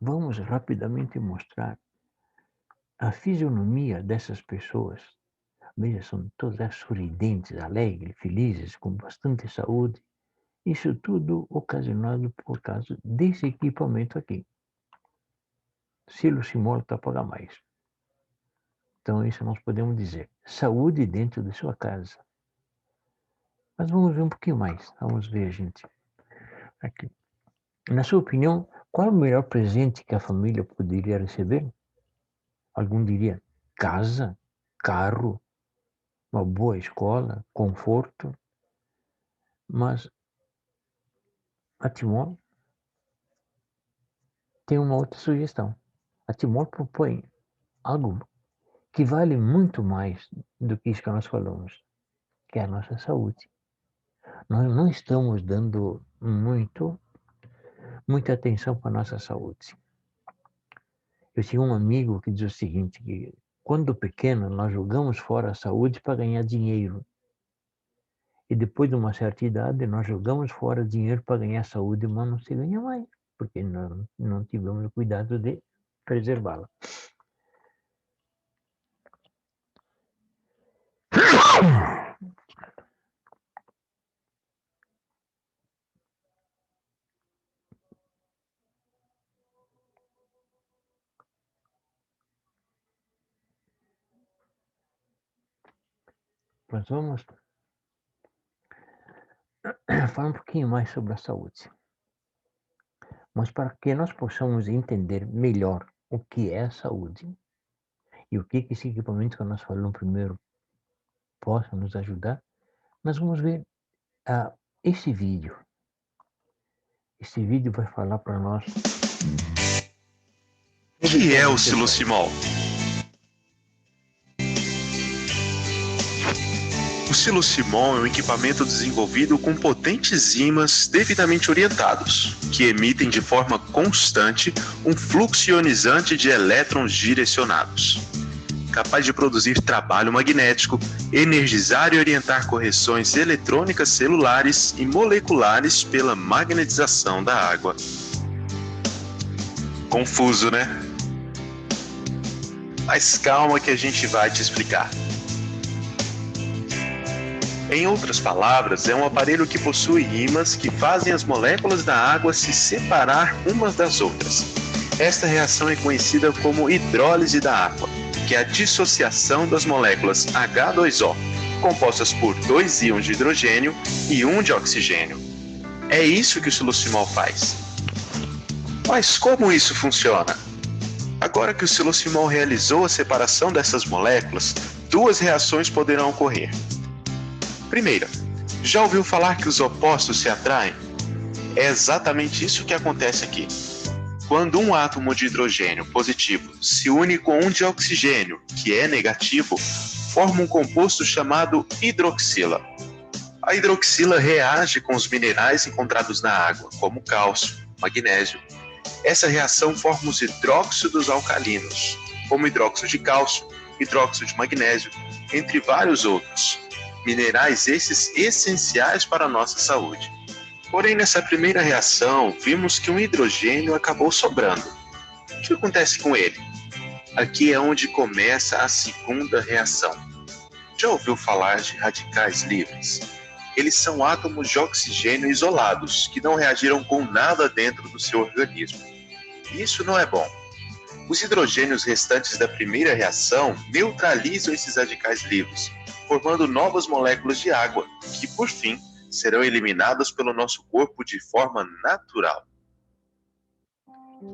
vamos rapidamente mostrar a fisionomia dessas pessoas. Veja, são todas sorridentes, alegres, felizes, com bastante saúde. Isso tudo ocasionado por causa desse equipamento aqui. Silosimol paga mais. Então, isso nós podemos dizer. Saúde dentro de sua casa. Mas vamos ver um pouquinho mais. Vamos ver, gente. Aqui. Na sua opinião, qual é o melhor presente que a família poderia receber? Algum diria casa, carro, uma boa escola, conforto. Mas a Timor tem uma outra sugestão. A Timor propõe algo que vale muito mais do que isso que nós falamos, que é a nossa saúde. Nós não estamos dando muita atenção para a nossa saúde. Eu tinha um amigo que diz o seguinte, que quando pequeno nós jogamos fora a saúde para ganhar dinheiro. E depois de uma certa idade nós jogamos fora dinheiro para ganhar saúde, mas não se ganha mais, porque não tivemos o cuidado de preservá-la. Nós vamos falar um pouquinho mais sobre a saúde. Mas para que nós possamos entender melhor o que é a saúde e o que esse equipamento que nós falamos primeiro possa nos ajudar, nós vamos ver esse vídeo. Esse vídeo vai falar para nós. O que é o silosimol? O silosimol é um equipamento desenvolvido com potentes ímãs devidamente orientados, que emitem de forma constante um fluxo ionizante de elétrons direcionados, capaz de produzir trabalho magnético, energizar e orientar correções eletrônicas celulares e moleculares pela magnetização da água. Confuso, né? Mas calma que a gente vai te explicar. Em outras palavras, é um aparelho que possui ímãs que fazem as moléculas da água se separar umas das outras. Esta reação é conhecida como hidrólise da água, que é a dissociação das moléculas H2O, compostas por 2 íons de hidrogênio e 1 de oxigênio. É isso que o silosimol faz. Mas como isso funciona? Agora que o silosimol realizou a separação dessas moléculas, 2 reações poderão ocorrer. Primeira, já ouviu falar que os opostos se atraem? É exatamente isso que acontece aqui. Quando um átomo de hidrogênio positivo se une com um de oxigênio, que é negativo, forma um composto chamado hidroxila. A hidroxila reage com os minerais encontrados na água, como cálcio, magnésio. Essa reação forma os hidróxidos alcalinos, como hidróxido de cálcio, hidróxido de magnésio, entre vários outros. Minerais esses essenciais para a nossa saúde. Porém, nessa primeira reação, vimos que um hidrogênio acabou sobrando. O que acontece com ele? Aqui é onde começa a segunda reação. Já ouviu falar de radicais livres? Eles são átomos de oxigênio isolados, que não reagiram com nada dentro do seu organismo. Isso não é bom. Os hidrogênios restantes da primeira reação neutralizam esses radicais livres, formando novas moléculas de água, que, por fim, serão eliminadas pelo nosso corpo de forma natural.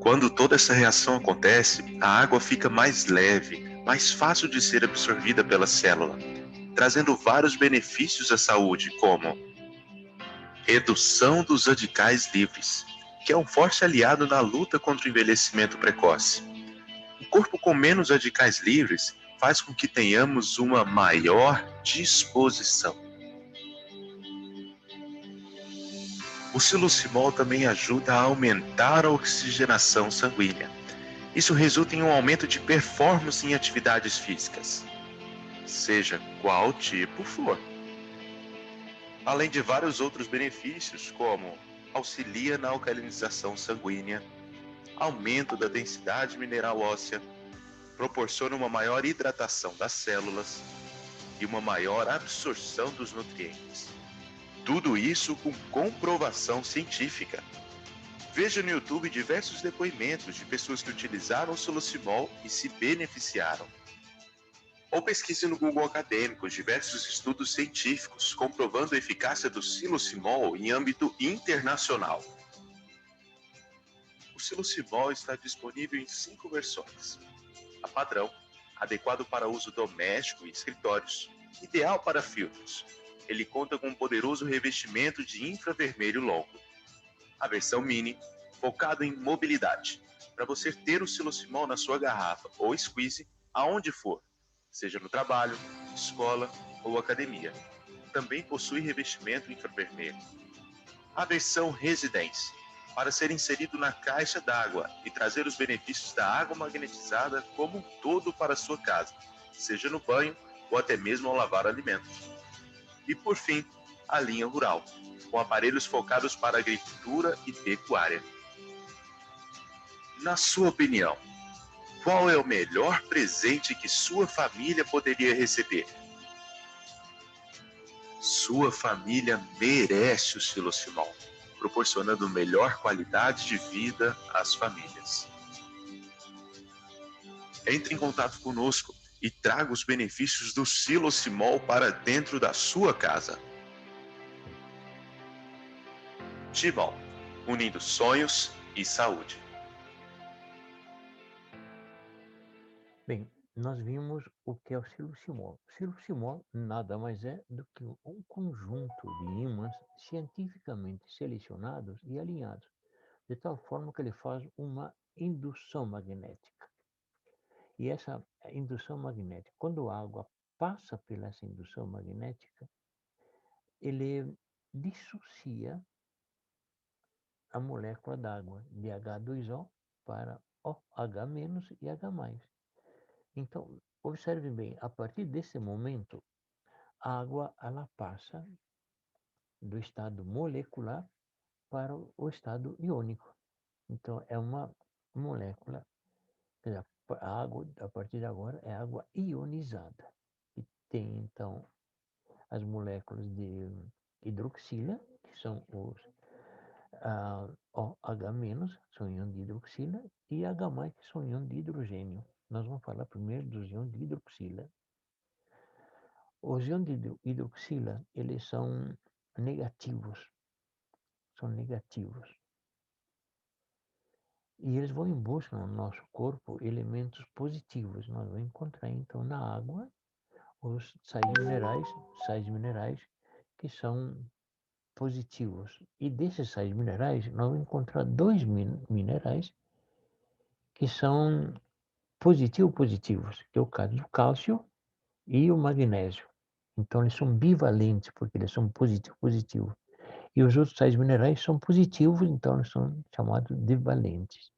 Quando toda essa reação acontece, a água fica mais leve, mais fácil de ser absorvida pela célula, trazendo vários benefícios à saúde, como redução dos radicais livres, que é um forte aliado na luta contra o envelhecimento precoce. Um corpo com menos radicais livres faz com que tenhamos uma maior disposição. O silosimol também ajuda a aumentar a oxigenação sanguínea. Isso resulta em um aumento de performance em atividades físicas, seja qual tipo for. Além de vários outros benefícios, como auxilia na alcalinização sanguínea, aumento da densidade mineral óssea, proporciona uma maior hidratação das células e uma maior absorção dos nutrientes. Tudo isso com comprovação científica. Veja no YouTube diversos depoimentos de pessoas que utilizaram o Silosimol e se beneficiaram. Ou pesquise no Google Acadêmicos diversos estudos científicos comprovando a eficácia do Silosimol em âmbito internacional. O Silosimol está disponível em 5 versões. A padrão, adequado para uso doméstico e escritórios, ideal para filtros. Ele conta com um poderoso revestimento de infravermelho longo. A versão mini, focado em mobilidade, para você ter o Silosimol na sua garrafa ou squeeze aonde for, seja no trabalho, escola ou academia. Também possui revestimento infravermelho. A versão Residence, para ser inserido na caixa d'água e trazer os benefícios da água magnetizada como um todo para a sua casa, seja no banho ou até mesmo ao lavar alimentos. E por fim, a linha rural, com aparelhos focados para agricultura e pecuária. Na sua opinião, qual é o melhor presente que sua família poderia receber? Sua família merece o Silosimol, proporcionando melhor qualidade de vida às famílias. Entre em contato conosco e traga os benefícios do Silosimol para dentro da sua casa. Timol, unindo sonhos e saúde. Bem, nós vimos o que é o Silosimol. O Silosimol nada mais é do que um conjunto de ímãs cientificamente selecionados e alinhados, de tal forma que ele faz uma indução magnética. E essa indução magnética, quando a água passa pela essa indução magnética, ele dissocia a molécula d'água de H2O para OH- e H+. Então, observe bem, a partir desse momento, a água ela passa do estado molecular para o estado iônico. Então, é uma molécula, quer dizer, a água, a partir de agora, é água ionizada. E tem, então, as moléculas de hidroxila, que são os OH-, são íons de hidroxila, e H+, que são íons de hidrogênio. Nós vamos falar primeiro dos íons de hidroxila. Os íons de hidroxila, eles são negativos. E eles vão em busca no nosso corpo elementos positivos. Nós vamos encontrar, então, na água os sais minerais que são positivos. E desses sais minerais, nós vamos encontrar dois minerais que são positivos, que é o caso do cálcio e o magnésio. Então, eles são bivalentes, porque eles são positivo. E os outros sais minerais são positivos, então eles são chamados divalentes.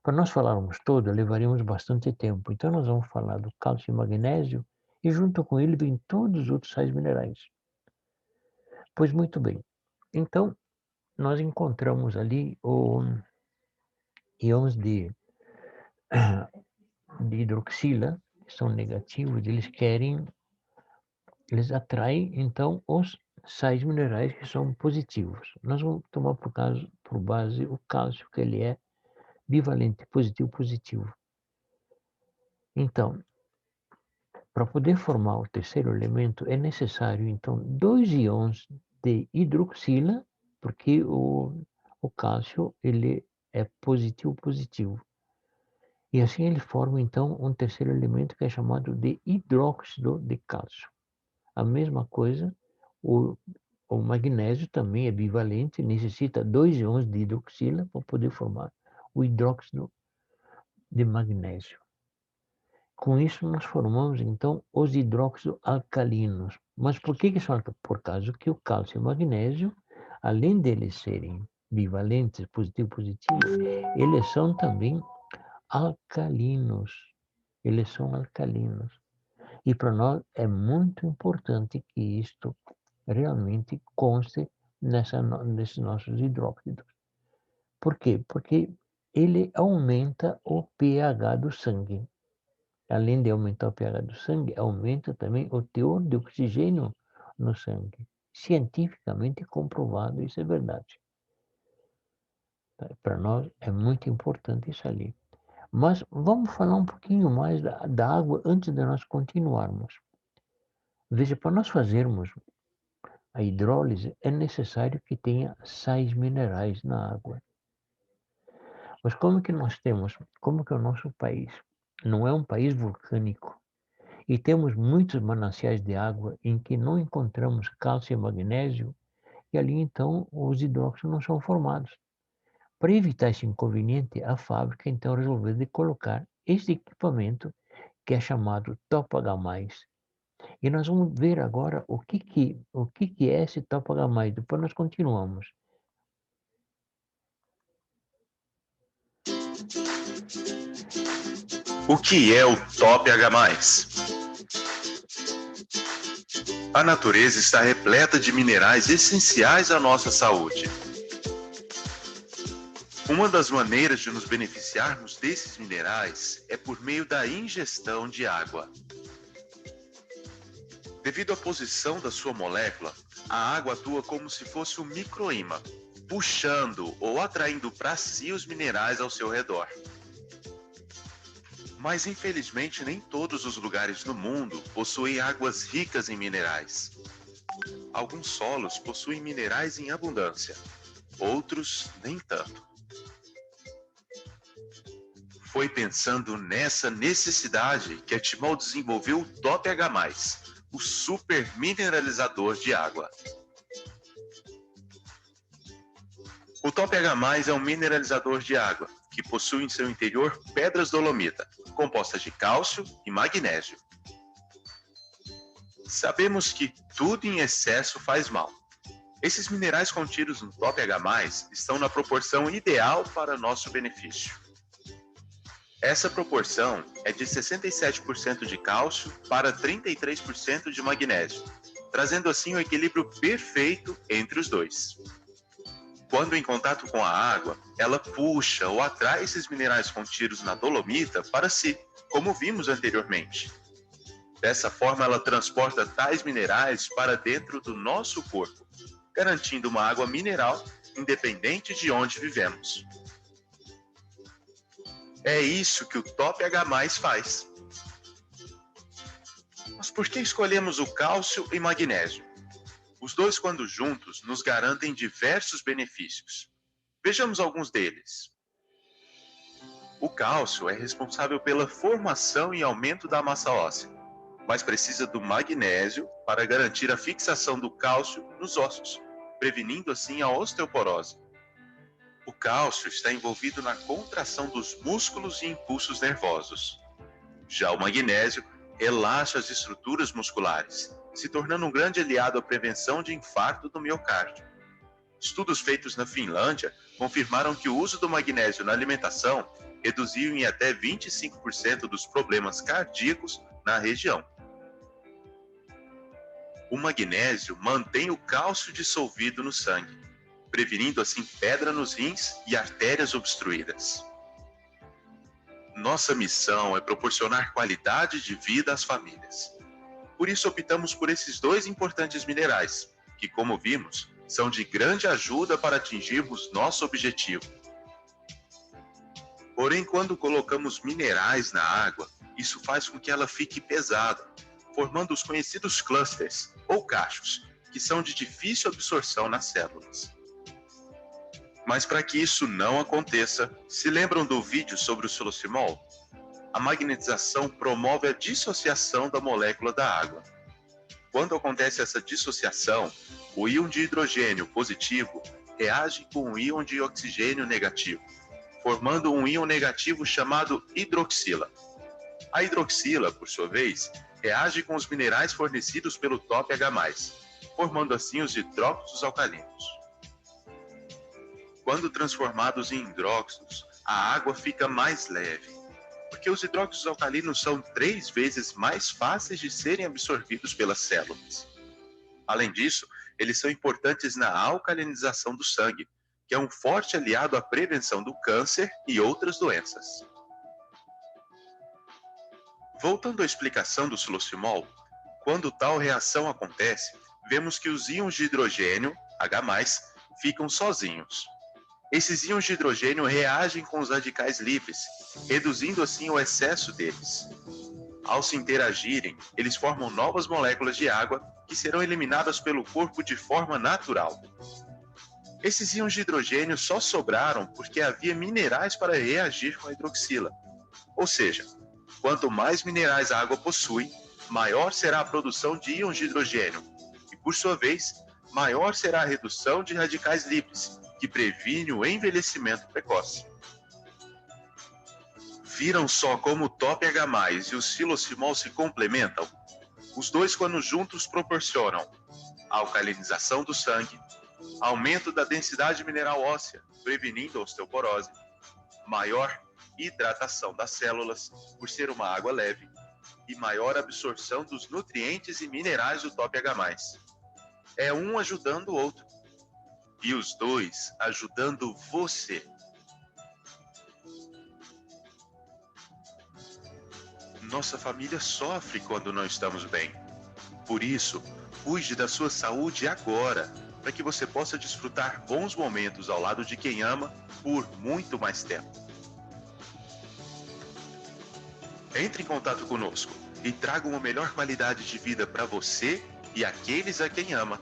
Para nós falarmos todo, levaríamos bastante tempo. Então, nós vamos falar do cálcio e magnésio, e junto com ele vem todos os outros sais minerais. Pois muito bem. Então, nós encontramos ali íons de hidroxila, que são negativos, eles atraem, então, os sais minerais que são positivos. Nós vamos tomar por base o cálcio, que ele é bivalente, positivo. Então, para poder formar o terceiro elemento, é necessário, então, 2 íons de hidroxila, porque o cálcio, ele é positivo. E assim ele forma, então, um terceiro elemento que é chamado de hidróxido de cálcio. A mesma coisa, o magnésio também é bivalente, necessita 2 íons de hidroxila para poder formar o hidróxido de magnésio. Com isso, nós formamos, então, os hidróxidos alcalinos. Mas por que são alcalinos? Por causa que o cálcio e o magnésio, além deles serem bivalentes, positivo, eles são também alcalinos. E para nós é muito importante que isto realmente conste nesses nossos hidróxidos. Por quê? Porque ele aumenta o pH do sangue. Além de aumentar o pH do sangue, aumenta também o teor de oxigênio no sangue. Cientificamente comprovado, isso é verdade. Para nós é muito importante isso ali. Mas vamos falar um pouquinho mais da água antes de nós continuarmos. Veja, para nós fazermos a hidrólise, é necessário que tenha sais minerais na água. Mas como que nós temos, como que o nosso país não é um país vulcânico e temos muitos mananciais de água em que não encontramos cálcio e magnésio, e ali então os hidróxidos não são formados. Para evitar esse inconveniente, a fábrica então resolveu de colocar este equipamento que é chamado Top H+. E nós vamos ver agora o que é esse Top H+. Depois nós continuamos. O que é o Top H+? A natureza está repleta de minerais essenciais à nossa saúde. Uma das maneiras de nos beneficiarmos desses minerais é por meio da ingestão de água. Devido à posição da sua molécula, a água atua como se fosse um microímã, puxando ou atraindo para si os minerais ao seu redor. Mas infelizmente nem todos os lugares no mundo possuem águas ricas em minerais. Alguns solos possuem minerais em abundância, outros nem tanto. Foi pensando nessa necessidade que a Timol desenvolveu o Top H+, o super mineralizador de água. O Top H+, é um mineralizador de água que possui em seu interior pedras dolomita, compostas de cálcio e magnésio. Sabemos que tudo em excesso faz mal. Esses minerais contidos no Top H+, estão na proporção ideal para nosso benefício. Essa proporção é de 67% de cálcio para 33% de magnésio, trazendo assim o equilíbrio perfeito entre os dois. Quando em contato com a água, ela puxa ou atrai esses minerais contidos na dolomita para si, como vimos anteriormente. Dessa forma, ela transporta tais minerais para dentro do nosso corpo, garantindo uma água mineral independente de onde vivemos. É isso que o Top H+ faz. Mas por que escolhemos o cálcio e magnésio? Os dois, quando juntos, nos garantem diversos benefícios. Vejamos alguns deles. O cálcio é responsável pela formação e aumento da massa óssea, mas precisa do magnésio para garantir a fixação do cálcio nos ossos, prevenindo assim a osteoporose. O cálcio está envolvido na contração dos músculos e impulsos nervosos. Já o magnésio relaxa as estruturas musculares, se tornando um grande aliado à prevenção de infarto do miocárdio. Estudos feitos na Finlândia confirmaram que o uso do magnésio na alimentação reduziu em até 25% dos problemas cardíacos na região. O magnésio mantém o cálcio dissolvido no sangue, prevenindo assim pedra nos rins e artérias obstruídas. Nossa missão é proporcionar qualidade de vida às famílias. Por isso optamos por esses dois importantes minerais, que, como vimos, são de grande ajuda para atingirmos nosso objetivo. Porém, quando colocamos minerais na água, isso faz com que ela fique pesada, formando os conhecidos clusters, ou cachos, que são de difícil absorção nas células. Mas para que isso não aconteça, se lembram do vídeo sobre o siloximol? A magnetização promove a dissociação da molécula da água. Quando acontece essa dissociação, o íon de hidrogênio positivo reage com o íon de oxigênio negativo, formando um íon negativo chamado hidroxila. A hidroxila, por sua vez, reage com os minerais fornecidos pelo Top H+, formando assim os hidróxidos alcalinos. Quando transformados em hidróxidos, a água fica mais leve, porque os hidróxidos alcalinos são 3 vezes mais fáceis de serem absorvidos pelas células. Além disso, eles são importantes na alcalinização do sangue, que é um forte aliado à prevenção do câncer e outras doenças. Voltando à explicação do silosimol, quando tal reação acontece, vemos que os íons de hidrogênio, H+, ficam sozinhos. Esses íons de hidrogênio reagem com os radicais livres, reduzindo assim o excesso deles. Ao se interagirem, eles formam novas moléculas de água que serão eliminadas pelo corpo de forma natural. Esses íons de hidrogênio só sobraram porque havia minerais para reagir com a hidroxila. Ou seja, quanto mais minerais a água possui, maior será a produção de íons de hidrogênio, e por sua vez, maior será a redução de radicais livres, que previne o envelhecimento precoce. Viram só como o TOP-H+, e o silosimol se complementam? Os dois, quando juntos, proporcionam alcalinização do sangue, aumento da densidade mineral óssea, prevenindo a osteoporose, maior hidratação das células, por ser uma água leve, e maior absorção dos nutrientes e minerais do TOP-H+. É um ajudando o outro, e os dois ajudando você. Nossa família sofre quando não estamos bem. Por isso, cuide da sua saúde agora, para que você possa desfrutar bons momentos ao lado de quem ama por muito mais tempo. Entre em contato conosco e traga uma melhor qualidade de vida para você e aqueles a quem ama.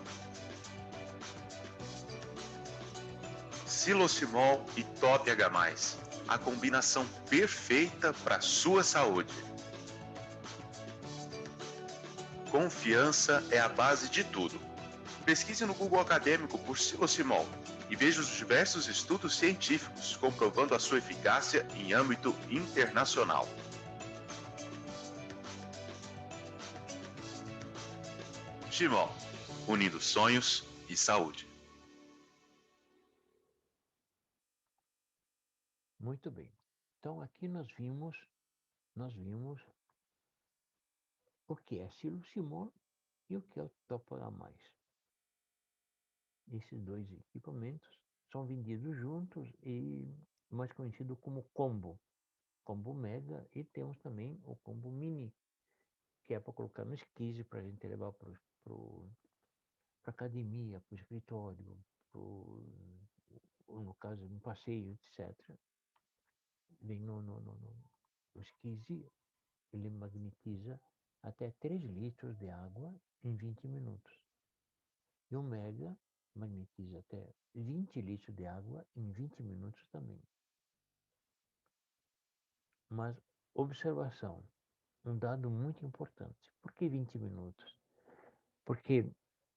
Silosimol e TOP-H+, a combinação perfeita para a sua saúde. Confiança é a base de tudo. Pesquise no Google Acadêmico por silosimol e veja os diversos estudos científicos comprovando a sua eficácia em âmbito internacional. Simol, unindo sonhos e saúde. Muito bem. Então aqui nós vimos o que é silosimol e o que é o TOP-H+. Esses dois equipamentos são vendidos juntos e mais conhecido como combo mega, e temos também o combo mini, que é para colocar no esquise para a gente levar para academia, para o escritório, no caso um passeio, etc. Vem no esquise, ele magnetiza até 3 litros de água em 20 minutos. E o mega magnetiza até 20 litros de água em 20 minutos também. Mas, observação, um dado muito importante. Por que 20 minutos? Porque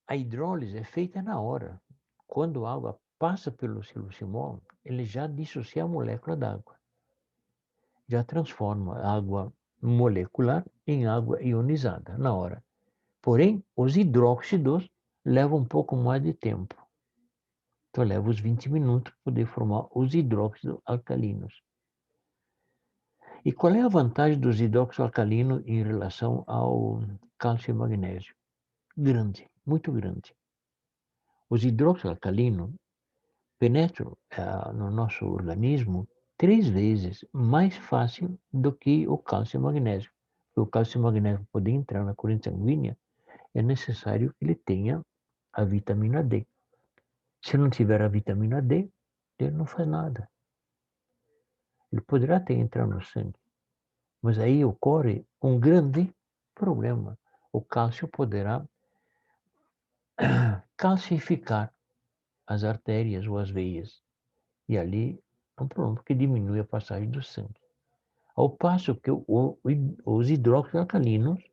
a hidrólise é feita na hora. Quando a água passa pelo silosimol, ele já dissocia a molécula d'água. Já transforma a água molecular em água ionizada na hora. Porém, os hidróxidos levam um pouco mais de tempo. Então, leva os 20 minutos para poder formar os hidróxidos alcalinos. E qual é a vantagem dos hidróxidos alcalinos em relação ao cálcio e magnésio? Grande, muito grande. Os hidróxidos alcalinos penetram no nosso organismo 3 vezes mais fácil do que o cálcio e magnésio. Para o cálcio e magnésio poder entrar na corrente sanguínea, é necessário que ele tenha a vitamina D. Se não tiver a vitamina D, ele não faz nada. Ele poderá até entrar no sangue, mas aí ocorre um grande problema. O cálcio poderá calcificar as artérias ou as veias. E ali é um problema, porque diminui a passagem do sangue. Ao passo que os hidróxidos alcalinos,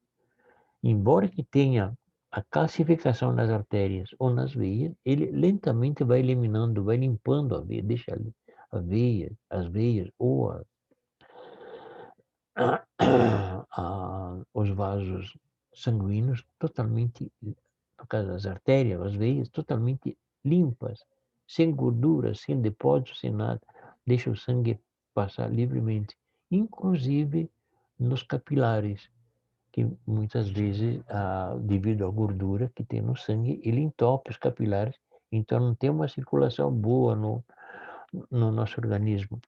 embora que tenha a calcificação nas artérias ou nas veias, ele lentamente vai eliminando, vai limpando a veia, deixa ali a veia, as veias ou os vasos sanguíneos totalmente, no caso das artérias, as veias, totalmente limpas, sem gordura, sem depósito, sem nada, deixa o sangue passar livremente, inclusive nos capilares, que muitas vezes, devido à gordura que tem no sangue, ele entope os capilares Então não tem uma circulação boa no nosso organismo.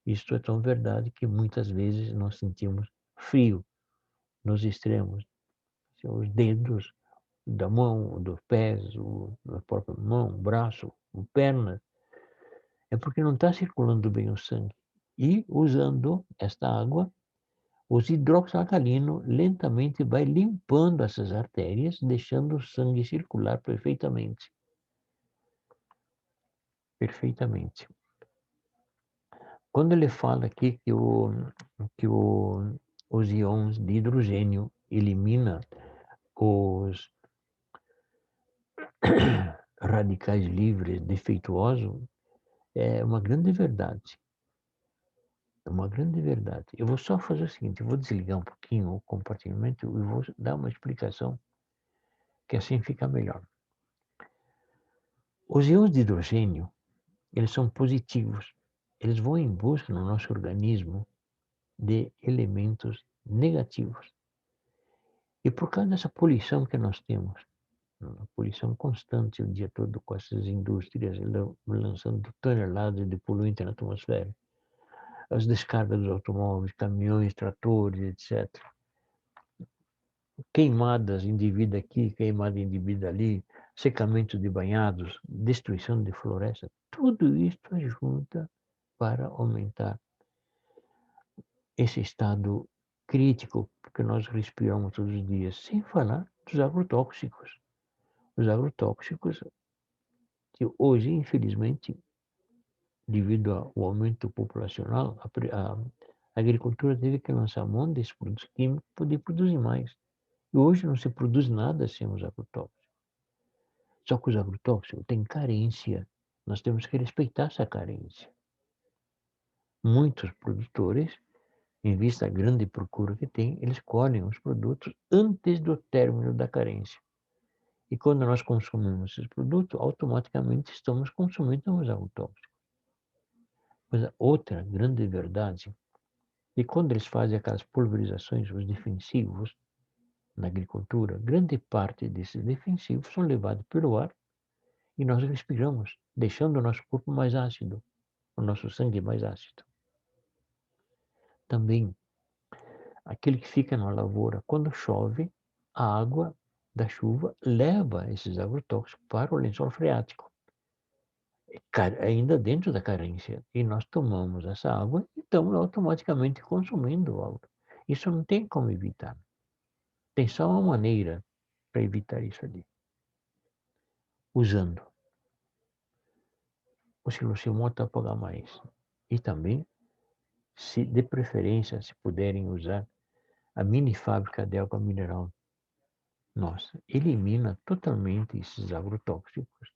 Isso é tão verdade que muitas vezes nós sentimos frio nos extremos. Os dedos da mão, dos pés, da própria mão, braço, perna, é porque não está circulando bem o sangue. E usando esta água, os hidróxido alcalino lentamente vai limpando essas artérias, deixando o sangue circular perfeitamente. Perfeitamente. Quando ele fala aqui que os íons de hidrogênio elimina os radicais livres defeituosos, é uma grande verdade. É uma grande verdade. Eu vou só fazer o seguinte, eu vou desligar um pouquinho o compartilhamento e vou dar uma explicação que assim fica melhor. Os íons de hidrogênio, eles são positivos. Eles vão em busca no nosso organismo de elementos negativos. E por causa dessa poluição que nós temos, a poluição constante o dia todo com essas indústrias lançando toneladas de poluente na atmosfera, as descargas dos automóveis, caminhões, tratores, etc. Queimadas indivíduo aqui, queimada indivíduo ali, secamento de banhados, destruição de floresta, tudo isso ajuda para aumentar esse estado crítico que nós respiramos todos os dias, sem falar dos agrotóxicos. Os agrotóxicos que hoje, infelizmente, devido ao aumento populacional, a agricultura teve que lançar mão desses produtos químicos para poder produzir mais. E hoje não se produz nada sem os agrotóxicos. Só que os agrotóxicos têm carência. Nós temos que respeitar essa carência. Muitos produtores, em vista da grande procura que tem, eles colhem os produtos antes do término da carência. E quando nós consumimos esses produtos, automaticamente estamos consumindo os agrotóxicos. Mas a outra grande verdade é que quando eles fazem aquelas pulverizações, os defensivos, na agricultura, grande parte desses defensivos são levados pelo ar e nós respiramos, deixando o nosso corpo mais ácido, o nosso sangue mais ácido. Também, aquele que fica na lavoura, quando chove, a água da chuva leva esses agrotóxicos para o lençol freático, ainda dentro da carência. E nós tomamos essa água e estamos automaticamente consumindo água. Isso não tem como evitar. Tem só uma maneira para evitar isso ali. Usando o silossimoto a pagar mais. E também, se de preferência, se puderem usar a mini fábrica de água mineral. Nossa, elimina totalmente esses agrotóxicos,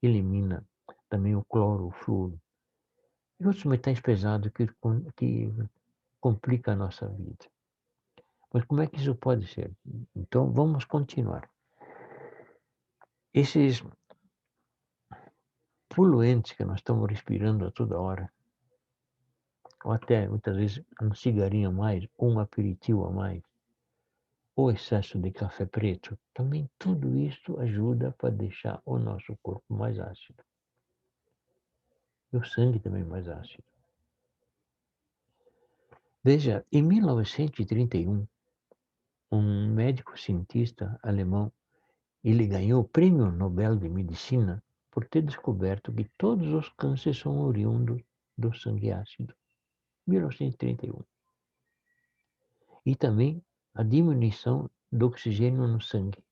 elimina também o cloro, o flúor e outros metais pesados que complicam a nossa vida. Mas como é que isso pode ser? Então, vamos continuar. Esses poluentes que nós estamos respirando a toda hora, ou até muitas vezes um cigarinho a mais, ou um aperitivo a mais, ou excesso de café preto, também tudo isso ajuda para deixar o nosso corpo mais ácido. E o sangue também mais ácido. Veja, em 1931, um médico cientista alemão, ele ganhou o Prêmio Nobel de Medicina por ter descoberto que todos os cânceres são oriundos do sangue ácido. 1931. E também a diminuição do oxigênio no sangue,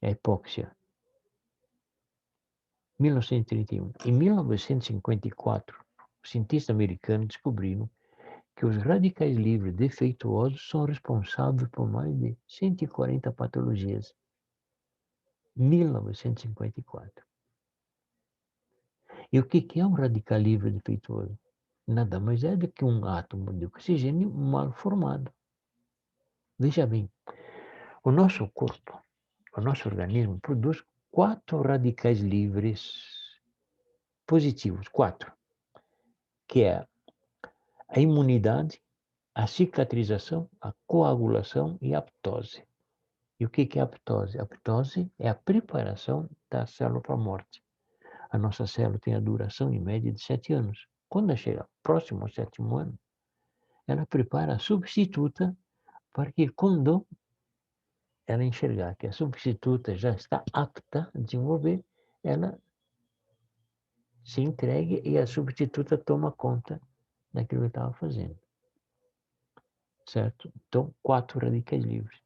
a hipóxia. 1931. Em 1954, os cientistas americanos descobriram que os radicais livres defeituosos são responsáveis por mais de 140 patologias. 1954. E o que é um radical livre defeituoso? Nada mais é do que um átomo de oxigênio mal formado. Veja bem, o nosso corpo, o nosso organismo produz 4 radicais livres positivos, 4, que é a imunidade, a cicatrização, a coagulação e a aptose. E o que é a apoptose? A apoptose é a preparação da célula para a morte. A nossa célula tem a duração em média de 7 anos. Quando chega próximo ao 7º ano, ela prepara a substituta para que quando ela enxergar que a substituta já está apta a desenvolver, ela se entregue e a substituta toma conta daquilo que estava fazendo. Certo? Então, 4 radicais livres.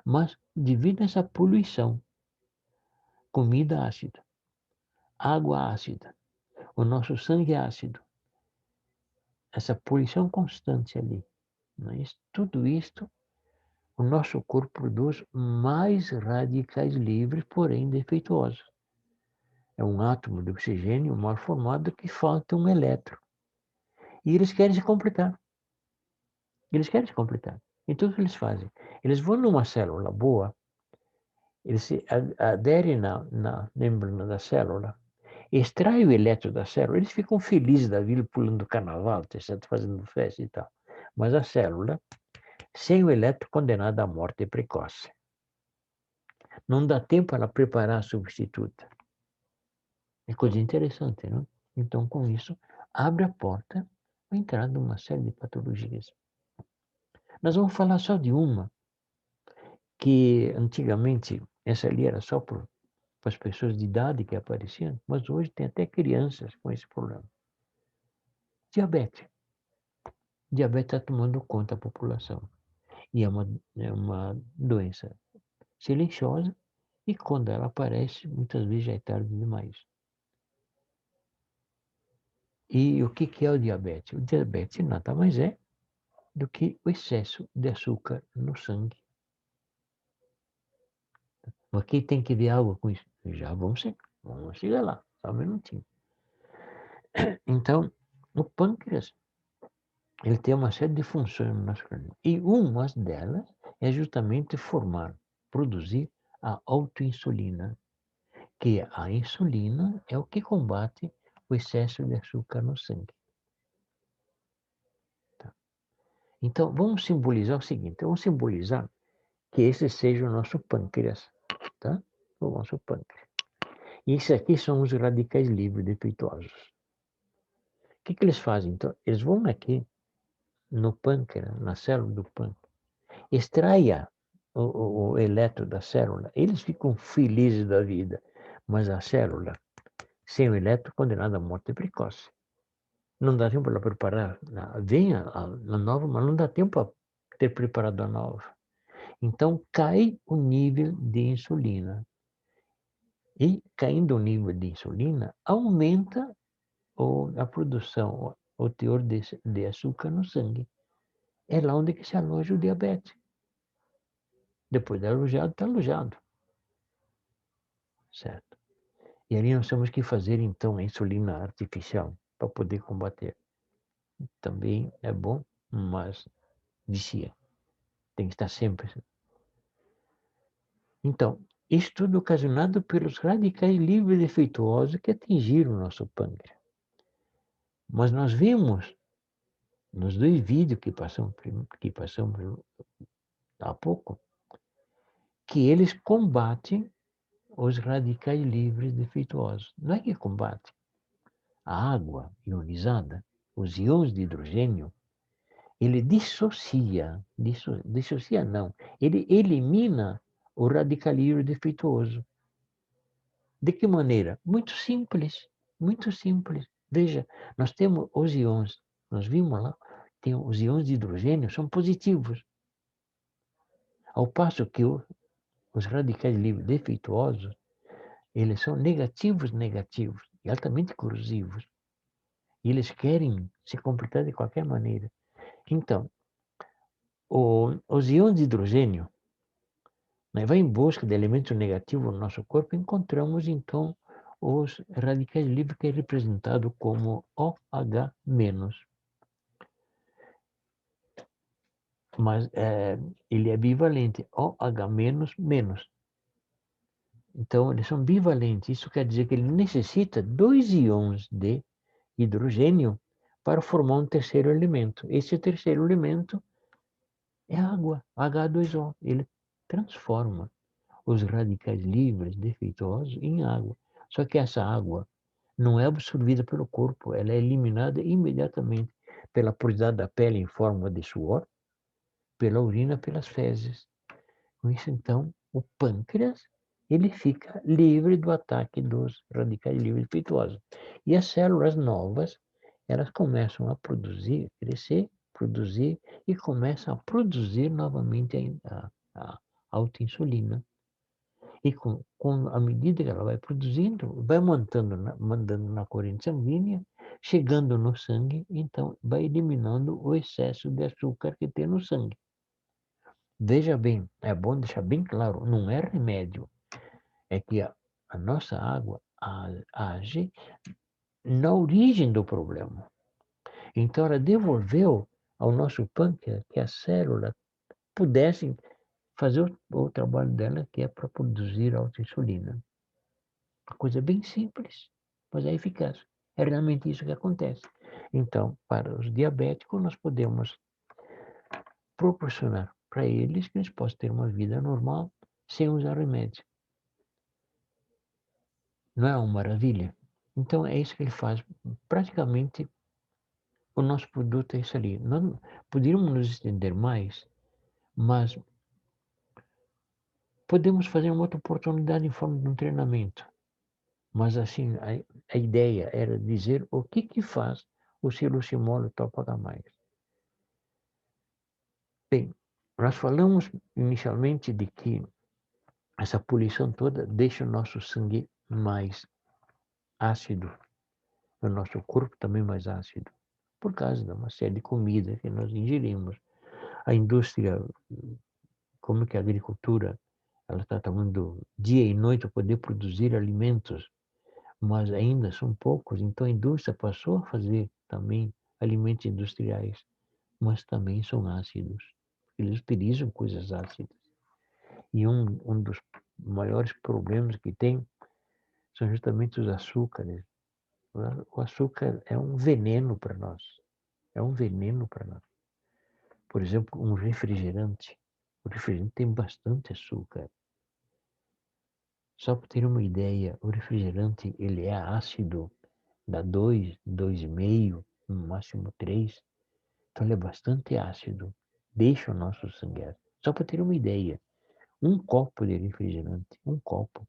Mas, devido a essa poluição, comida ácida, água ácida, o nosso sangue ácido, essa poluição constante ali, não é? Tudo isto, o nosso corpo produz mais radicais livres, porém defeituosos. É um átomo de oxigênio mal formado que falta um elétron. E eles querem se completar. Então, o que eles fazem? Eles vão numa célula boa, eles se aderem na membrana da célula, extraem o elétron da célula, eles ficam felizes da vida pulando carnaval, fazendo festa e tal. Mas a célula, sem o elétron, condenada à morte precoce. Não dá tempo para ela preparar a substituta. É coisa interessante, não? Então, com isso, abre a porta para a entrada de uma série de patologias. Nós vamos falar só de uma, que antigamente, essa ali era só para as pessoas de idade que apareciam, mas hoje tem até crianças com esse problema. Diabetes. Diabetes está tomando conta da população. E é uma doença silenciosa e quando ela aparece, muitas vezes já é tarde demais. E o que é o diabetes? O diabetes nada mais é do que o excesso de açúcar no sangue. Aqui tem que ver algo com isso. Já vamos chegar lá, só um minutinho. Então, o pâncreas, ele tem uma série de funções no nosso organismo. E uma delas é justamente produzir a autoinsulina, que a insulina é o que combate o excesso de açúcar no sangue. Tá? Então, vamos simbolizar o seguinte, vamos simbolizar que esse seja o nosso pâncreas, tá? O nosso pâncreas. E isso aqui são os radicais livres defeituosos. O que eles fazem? Então, eles vão aqui no pâncreas, na célula do pâncreas, extraia o elétron da célula, eles ficam felizes da vida, mas a célula, sem o elétron, condenada à morte precoce. Não dá tempo para preparar. Vem a nova, mas não dá tempo para ter preparado a nova. Então, cai o nível de insulina. E, caindo o nível de insulina, aumenta a produção, o teor de açúcar no sangue. É lá onde que se aloja o diabetes. Depois de alojado, está alojado. Certo? E ali nós temos que fazer, então, a insulina artificial para poder combater. Também é bom, mas vicia. Tem que estar sempre. Então, isso tudo ocasionado pelos radicais livres defeituosos que atingiram o nosso pâncreas. Mas nós vimos, nos 2 vídeos que passamos há pouco, que eles combatem os radicais livres defeituosos. Não é que combate. A água ionizada, os íons de hidrogênio, ele dissocia não, ele elimina o radical livre defeituoso. De que maneira? Muito simples, muito simples. Veja, nós temos os íons, nós vimos lá, tem os íons de hidrogênio, são positivos. Ao passo que os radicais livres defeituosos, eles são negativos e altamente corrosivos. E eles querem se completar de qualquer maneira. Então, os íons de hidrogênio, né, vai em busca de elementos negativos no nosso corpo, encontramos então os radicais livres, que é representado como OH-. Mas ele é bivalente, OH-. Então, eles são bivalentes. Isso quer dizer que ele necessita 2 íons de hidrogênio para formar um terceiro elemento. Esse terceiro elemento é água, H2O. Ele transforma. os radicais livres defeituosos em água. Só que essa água não é absorvida pelo corpo, ela é eliminada imediatamente pela porosidade da pele em forma de suor, pela urina, pelas fezes. Com isso, então, o pâncreas ele fica livre do ataque dos radicais livres defeituosos. E as células novas, elas começam a produzir, crescer, produzir e começam a produzir novamente a alta insulina. E à medida que ela vai produzindo, vai mandando na corrente sanguínea, chegando no sangue, então vai eliminando o excesso de açúcar que tem no sangue. Veja bem, é bom deixar bem claro, não é remédio, é que a nossa água age na origem do problema. Então ela devolveu ao nosso pâncreas que as células pudessem fazer o trabalho dela, que é para produzir autoinsulina. Uma coisa bem simples, mas é eficaz. É realmente isso que acontece. Então, para os diabéticos, nós podemos proporcionar para eles que eles possam ter uma vida normal sem usar remédio. Não é uma maravilha? Então, é isso que ele faz. Praticamente, o nosso produto é isso ali. Nós poderíamos nos estender mais, mas podemos fazer uma outra oportunidade em forma de um treinamento. Mas, assim, a ideia era dizer o que faz o silosimol e o topagamais. Bem, nós falamos inicialmente de que essa poluição toda deixa o nosso sangue mais ácido, o nosso corpo também mais ácido, por causa de uma série de comida que nós ingerimos. A indústria, como que a agricultura, ela está trabalhando dia e noite para poder produzir alimentos, mas ainda são poucos, então a indústria passou a fazer também alimentos industriais, mas também são ácidos. Eles utilizam coisas ácidas. E um dos maiores problemas que tem são justamente os açúcares. O açúcar é um veneno para nós. É um veneno para nós. Por exemplo, um refrigerante. O refrigerante tem bastante açúcar. Só para ter uma ideia, o refrigerante ele é ácido, dá 2, 2,5, no máximo 3. Então ele é bastante ácido. Deixa o nosso sangue ácido. Só para ter uma ideia, um copo de refrigerante, um copo,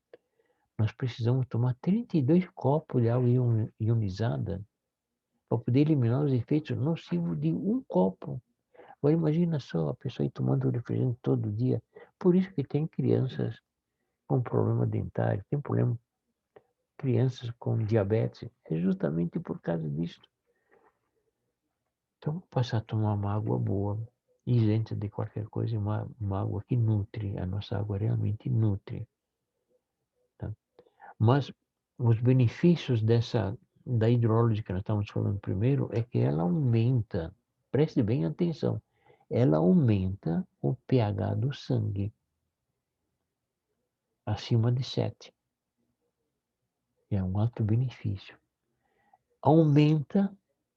nós precisamos tomar 32 copos de água ionizada para poder eliminar os efeitos nocivos de um copo. Agora imagina só a pessoa ir tomando refrigerante todo dia. Por isso que tem crianças com problema dentário, tem problema, crianças com diabetes. É justamente por causa disso. Então, passar a tomar uma água boa, isenta de qualquer coisa, uma água que nutre. A nossa água realmente nutre. Tá? Mas os benefícios da hidrólise que nós estamos falando primeiro é que ela aumenta, preste bem atenção, ela aumenta o pH do sangue acima de 7. É um alto benefício. Aumenta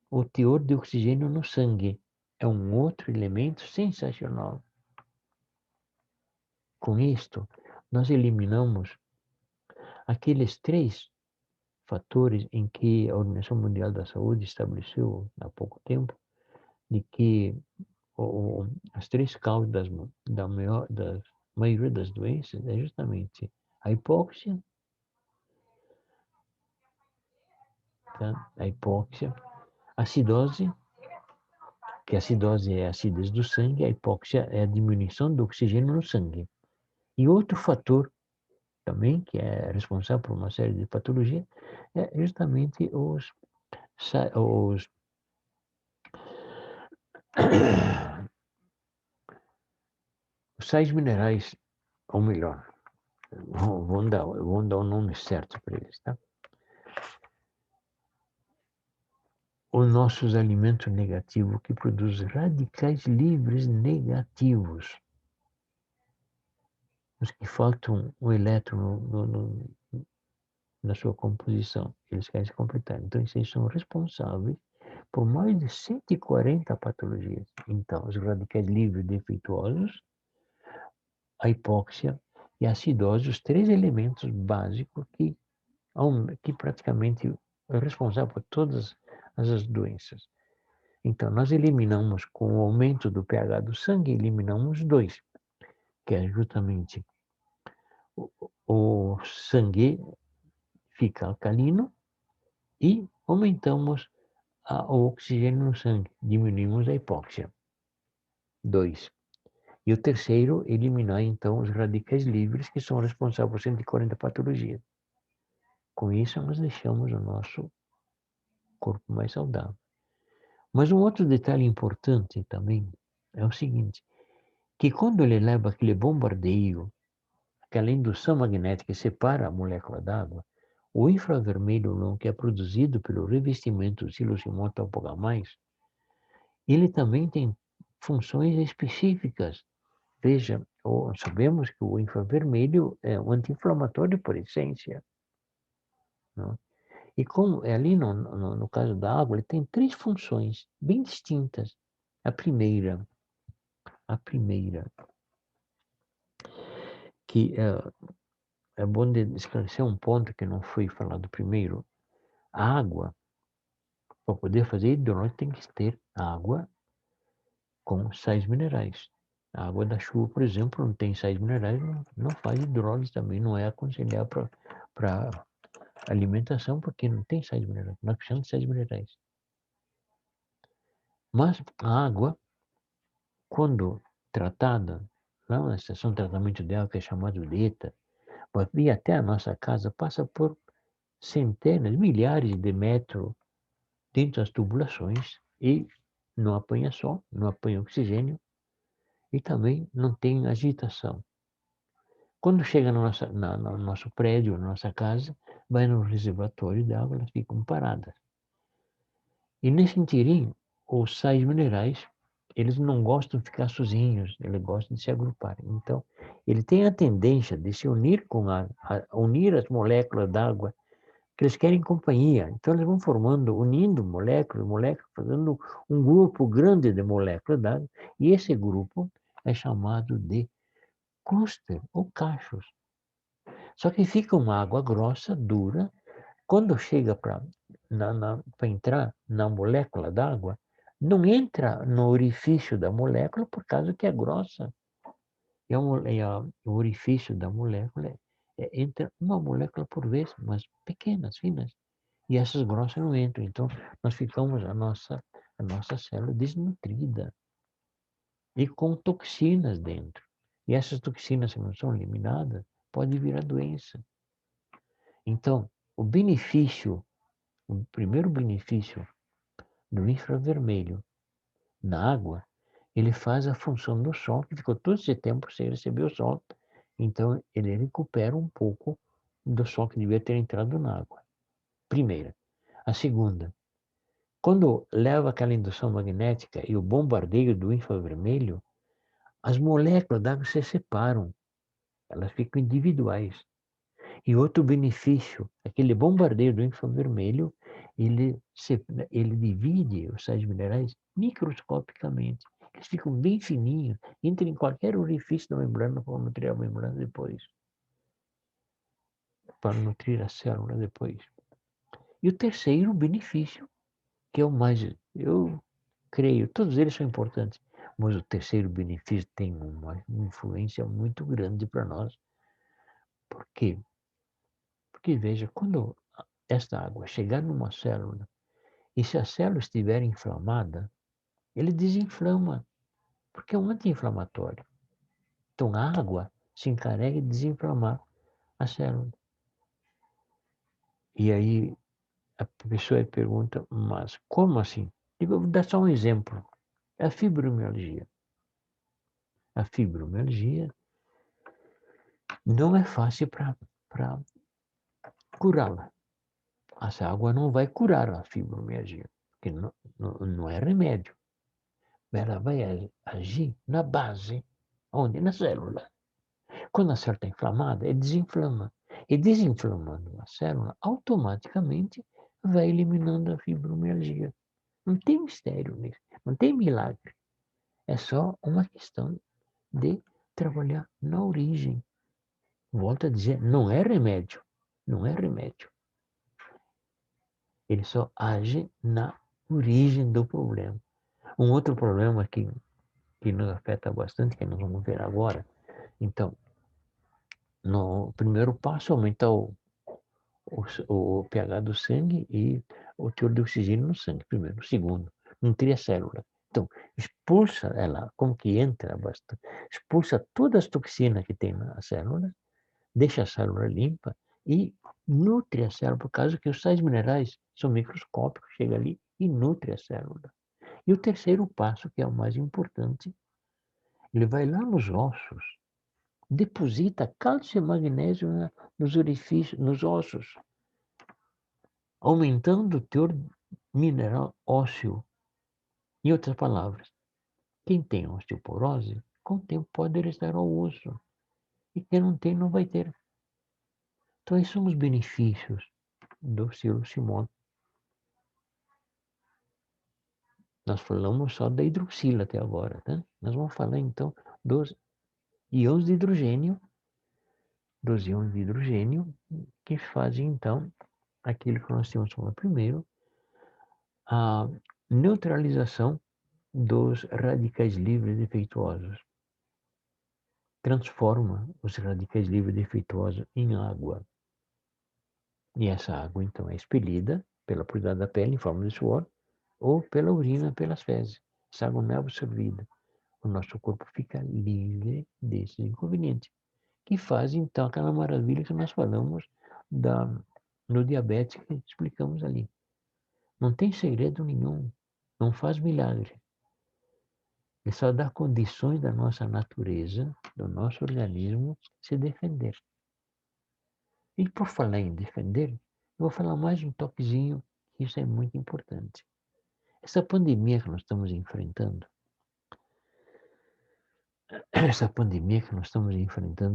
o teor de oxigênio no sangue. É um outro elemento sensacional. Com isto, nós eliminamos aqueles 3 fatores em que a Organização Mundial da Saúde estabeleceu há pouco tempo, de que as 3 causas da maioria das doenças é justamente a hipóxia, tá? A hipóxia, a acidose, que a acidose é a acidez do sangue, a hipóxia é a diminuição do oxigênio no sangue. E outro fator também, que é responsável por uma série de patologias, é justamente os sais minerais, ou melhor, vamos dar o nome certo para eles, tá? Os nossos alimentos negativos que produzem radicais livres negativos. Os que faltam um elétron na sua composição, eles querem se completar. Então, esses são responsáveis por mais de 140 patologias. Então, os radicais livres defeituosos, a hipóxia e a acidose, os 3 elementos básicos que praticamente é responsável por todas as doenças. Então, nós eliminamos, com o aumento do pH do sangue, eliminamos 2, que é justamente o sangue fica alcalino e aumentamos o oxigênio no sangue, diminuímos a hipóxia. 2. E o terceiro, eliminar então os radicais livres, que são responsáveis por 140 patologias. Com isso, nós deixamos o nosso corpo mais saudável. Mas um outro detalhe importante também é o seguinte, que quando ele leva aquele bombardeio, aquela indução magnética que separa a molécula d'água, o infravermelho não, que é produzido pelo revestimento silocimol-taupogamais, ele também tem funções específicas. Veja, sabemos que o infravermelho é um anti-inflamatório por essência. Não? E como ali no caso da água, ele tem 3 funções bem distintas. A primeira, que é bom de esclarecer um ponto que não foi falado primeiro. A água, para poder fazer hidrólise, tem que ter água com sais minerais. A água da chuva, por exemplo, não tem sais minerais, não faz hidrólise também, não é aconselhar para alimentação, porque não tem sais minerais. Nós precisamos de sais minerais. Mas a água, quando tratada, lá na estação de tratamento de água, que é chamado de ETA, para vir até a nossa casa, passa por centenas, milhares de metros dentro das tubulações e não apanha sol, não apanha oxigênio e também não tem agitação. Quando chega no nosso prédio, na nossa casa, vai no reservatório de água, elas ficam paradas. E nesse inteirinho, os sais minerais, eles não gostam de ficar sozinhos, eles gostam de se agrupar. Então, ele tem a tendência de se unir unir as moléculas d'água, que eles querem companhia. Então, eles vão unindo moléculas, fazendo um grupo grande de moléculas d'água, e esse grupo é chamado de cluster ou cachos. Só que fica uma água grossa, dura, quando chega para entrar na molécula d'água, não entra no orifício da molécula por causa que é grossa. O orifício da molécula entra uma molécula por vez, mas pequenas, finas. E essas grossas não entram. Então, nós ficamos a nossa célula desnutrida e com toxinas dentro. E essas toxinas, se não são eliminadas, pode virar doença. Então, o primeiro benefício do infravermelho na água, ele faz a função do sol, que ficou todo esse tempo sem receber o sol. Então, ele recupera um pouco do sol que devia ter entrado na água. Primeira. A segunda, quando leva aquela indução magnética e o bombardeio do infravermelho, as moléculas d'água se separam, elas ficam individuais. E outro benefício, aquele bombardeio do infravermelho, ele divide os sais minerais microscopicamente. Eles ficam bem fininhos, entram em qualquer orifício da membrana para nutrir a membrana depois. Para nutrir a célula depois. E o terceiro benefício, que é o mais, eu creio, todos eles são importantes, mas o terceiro benefício tem uma influência muito grande para nós. Por quê? Porque, veja, quando esta água chegar numa célula, e se a célula estiver inflamada, ele desinflama, porque é um anti-inflamatório. Então, a água se encarrega de desinflamar a célula. E aí, a pessoa pergunta, mas como assim? Eu vou dar só um exemplo. A fibromialgia. A fibromialgia não é fácil para curá-la. Essa água não vai curar a fibromialgia, porque não é remédio. Ela vai agir na base, onde? Na célula. Quando a célula está inflamada, ele desinflama. E desinflamando a célula, automaticamente vai eliminando a fibromialgia. Não tem mistério nisso, não tem milagre. É só uma questão de trabalhar na origem. volto a dizer, não é remédio. Não é remédio. Ele só age na origem do problema. Um outro problema que nos afeta bastante, que nós vamos ver agora. Então, no primeiro passo, aumentar o pH do sangue e o teor de oxigênio no sangue, primeiro. Segundo, nutrir a célula. Então, expulsa ela, como que entra bastante, expulsa todas as toxinas que tem na célula, deixa a célula limpa e nutre a célula, por causa que os sais minerais são microscópicos, chega ali e nutre a célula. E o terceiro passo, que é o mais importante, ele vai lá nos ossos, deposita cálcio e magnésio nos orifícios, nos ossos, aumentando o teor mineral ósseo. Em outras palavras, quem tem osteoporose, com o tempo pode restar ao osso. E quem não tem, não vai ter. Então, esses são os benefícios do Silo Simon. Nós falamos só da hidroxila até agora, tá? Nós vamos falar, então, dos íons de hidrogênio, que fazem, então, aquilo que nós tínhamos falado primeiro, a neutralização dos radicais livres defeituosos. Transforma os radicais livres defeituosos em água. E essa água, então, é expelida pela puridade da pele em forma de suor ou pela urina, pelas fezes. Essa água não é absorvida. O nosso corpo fica livre desses inconvenientes, que faz, então, aquela maravilha que nós falamos no diabetes que explicamos ali. Não tem segredo nenhum, não faz milagre. É só dar condições da nossa natureza, do nosso organismo, se defender. E por falar em defender, eu vou falar mais um toquezinho, que isso é muito importante. Essa pandemia que nós estamos enfrentando,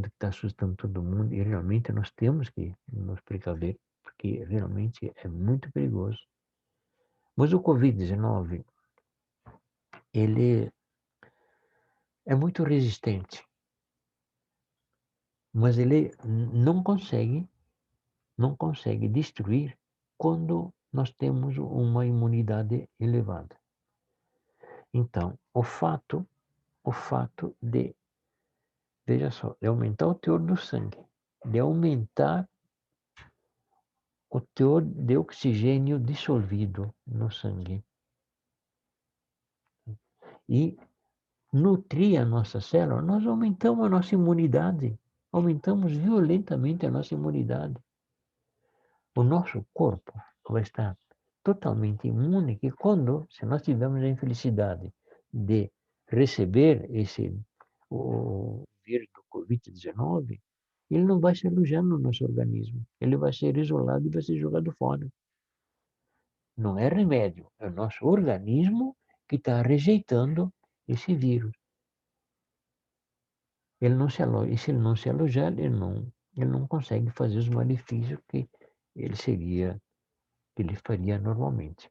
que está assustando todo mundo, e realmente nós temos que nos precaver, porque realmente é muito perigoso. Mas o Covid-19, ele é muito resistente, mas ele não consegue destruir quando nós temos uma imunidade elevada. Então, o fato de, veja só, de aumentar o teor do sangue, de aumentar o teor de oxigênio dissolvido no sangue e nutrir a nossa célula, nós aumentamos a nossa imunidade, aumentamos violentamente a nossa imunidade. O nosso corpo vai estar totalmente imune, que quando, se nós tivermos a infelicidade de receber o vírus do Covid-19, ele não vai se alojar no nosso organismo. Ele vai ser isolado e vai ser jogado fora. Não é remédio, é o nosso organismo que está rejeitando esse vírus. Ele não se aloja, e se ele não se alojar, ele não consegue fazer os malefícios que ele faria normalmente.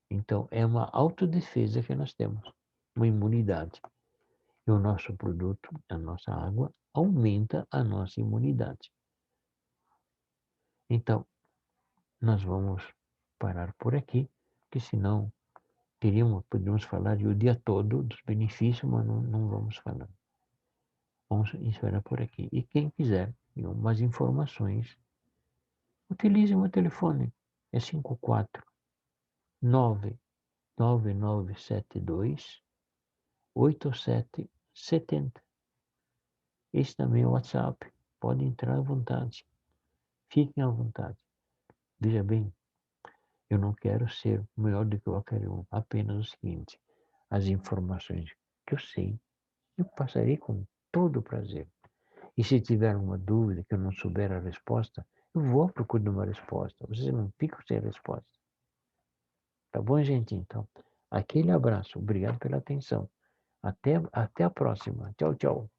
Então, é uma autodefesa que nós temos, uma imunidade. E o nosso produto, a nossa água, aumenta a nossa imunidade. Então, nós vamos parar por aqui, porque senão podíamos falar o dia todo dos benefícios, mas não vamos falar. Vamos esperar por aqui. E quem quiser mais informações, utilize o meu telefone. É 549-9972-8770. Esse também é o WhatsApp. Pode entrar à vontade. Fiquem à vontade. Veja bem, eu não quero ser melhor do que qualquer um. Apenas o seguinte, as informações que eu sei, eu passarei com todo o prazer. E se tiver uma dúvida que eu não souber a resposta, eu vou à procura de uma resposta. Vocês não ficam sem resposta. Tá bom, gente? Então, aquele abraço. Obrigado pela atenção. Até a próxima. Tchau, tchau.